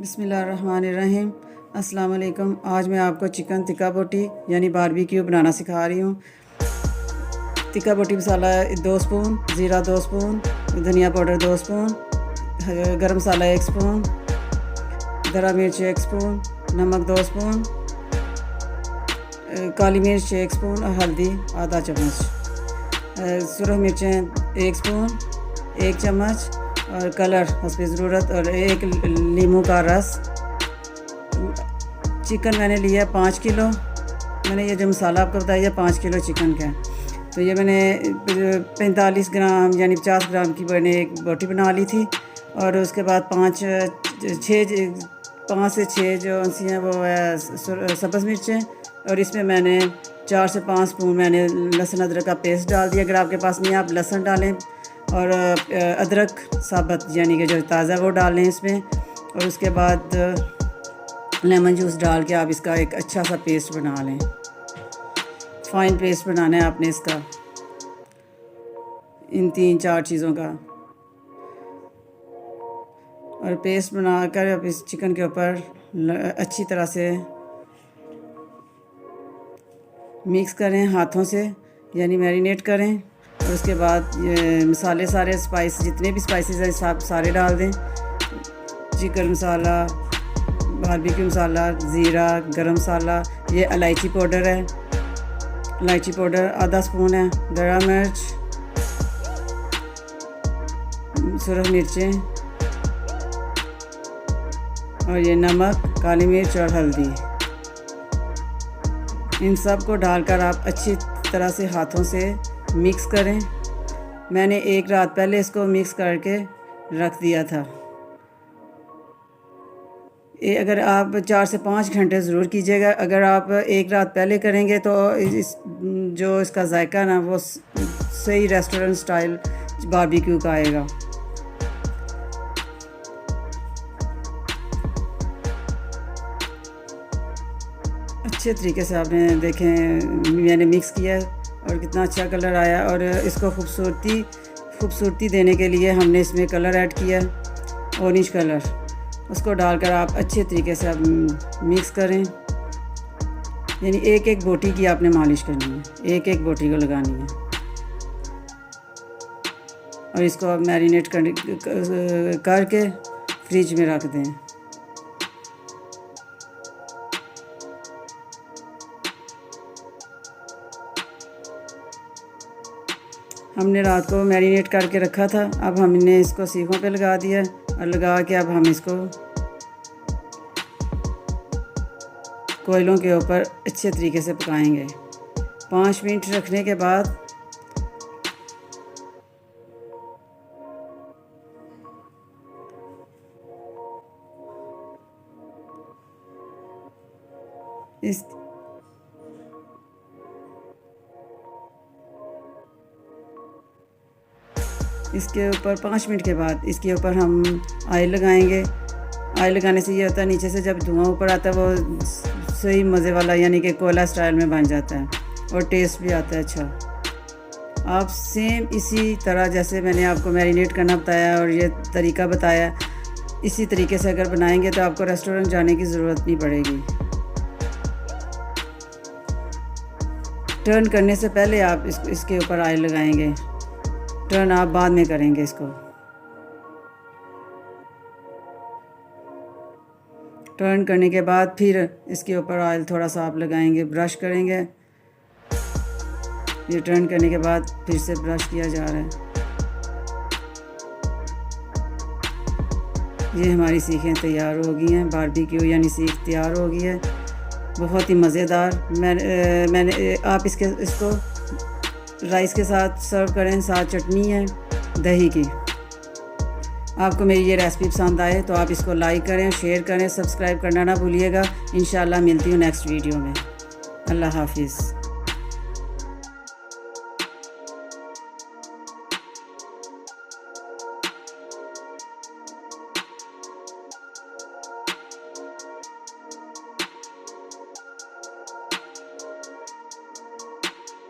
बिस्मिल्लाहिर्रहमानिर्रहीम। अस्सलाम वालेकुम। आज मैं आपको चिकन टिक्का बोटी यानी बारबेक्यू बनाना सिखा रही हूँ। टिक्का बोटी मसाला 2 स्पून, ज़ीरा 2 स्पून, धनिया पाउडर 2 स्पून, गरम मसाला 1 स्पून, दरा मिर्च 1 स्पून, नमक 2 स्पून, काली मिर्च 1 स्पून और हल्दी आधा चम्मच, सुरख मिर्चें 1 स्पून 1 चम्मच और कलर हस्बे ज़रूरत और 1 नींबू का रस। चिकन मैंने लिया 5 किलो। मैंने ये जो मसाला आपको बताया 5 किलो चिकन का है। तो ये मैंने 45 ग्राम यानी 50 ग्राम की मैंने एक बोटी बना ली थी। और उसके बाद 5 से 6 जो हैं वो है सब्ज़ मिर्चें। और इसमें मैंने 4 से 5 स्पून मैंने लहसुन अदरक का पेस्ट डाल दिया। अगर आपके पास नहीं है आप लहसुन डालें और अदरक साबुत यानी कि जो ताज़ा वो डालें इसमें। और उसके बाद लेमन जूस डाल के आप इसका एक अच्छा सा पेस्ट बना लें। फ़ाइन पेस्ट बनाना है आपने इसका, इन 3-4 चीज़ों का। और पेस्ट बनाकर आप इस चिकन के ऊपर अच्छी तरह से मिक्स करें हाथों से, यानी मैरिनेट करें। और उसके बाद ये मसाले सारे स्पाइस जितने भी स्पाइसेस हैं सब सारे डाल दें। चिकन मसाला, बारबेक्यू मसाला, ज़ीरा, गरम मसाला, ये इलायची पाउडर है, इलायची पाउडर आधा स्पून है, दरा मिर्च, सुरख मिर्चें और ये नमक, काली मिर्च और हल्दी। इन सब को डालकर आप अच्छी तरह से हाथों से मिक्स करें। मैंने एक रात पहले इसको मिक्स करके रख दिया था। ये अगर आप 4 से 5 घंटे ज़रूर कीजिएगा। अगर आप एक रात पहले करेंगे तो जो इसका जायका ना वो सही रेस्टोरेंट स्टाइल बारबेक्यू का आएगा। अच्छे तरीके से आपने देखें मैंने मिक्स किया और कितना अच्छा कलर आया। और इसको खूबसूरती देने के लिए हमने इसमें कलर ऐड किया, ऑरेंज कलर। उसको डालकर आप अच्छे तरीके से आप मिक्स करें। यानी एक बोटी की आपने मालिश करनी है, एक बोटी को लगानी है। और इसको आप मैरिनेट करके फ्रिज में रख दें। हमने रात को मैरिनेट करके रखा था। अब हमने इसको सीखों पे लगा दिया और लगा के अब हम इसको कोयलों के ऊपर अच्छे तरीके से पकाएंगे। 5 मिनट रखने के बाद इसके ऊपर 5 मिनट के बाद इसके ऊपर हम ऑयल लगाएंगे। ऑयल लगाने से ये होता है नीचे से जब धुआं ऊपर आता है वो सही मज़े वाला यानी कि कोयला स्टाइल में बन जाता है और टेस्ट भी आता है अच्छा। आप सेम इसी तरह जैसे मैंने आपको मैरिनेट करना बताया और ये तरीका बताया, इसी तरीके से अगर बनाएंगे तो आपको रेस्टोरेंट जाने की ज़रूरत नहीं पड़ेगी। टर्न करने से पहले आप इसके ऊपर ऑयल लगाएंगे, टर्न आप बाद में करेंगे इसको। टर्न करने के बाद फिर इसके ऊपर ऑयल थोड़ा सा आप लगाएंगे, ब्रश करेंगे। ये टर्न करने के बाद फिर से ब्रश किया जा रहा है। ये हमारी सीखें तैयार हो गई हैं, बारबेक्यू यानी सीख तैयार हो गई है, बहुत ही मज़ेदार। मैंने आप इसको राइस के साथ सर्व करें, साथ चटनी है दही की। आपको मेरी ये रेसिपी पसंद आए तो आप इसको लाइक करें, शेयर करें, सब्सक्राइब करना ना भूलिएगा। इंशाल्लाह मिलती हूँ नेक्स्ट वीडियो में। अल्लाह हाफिज़।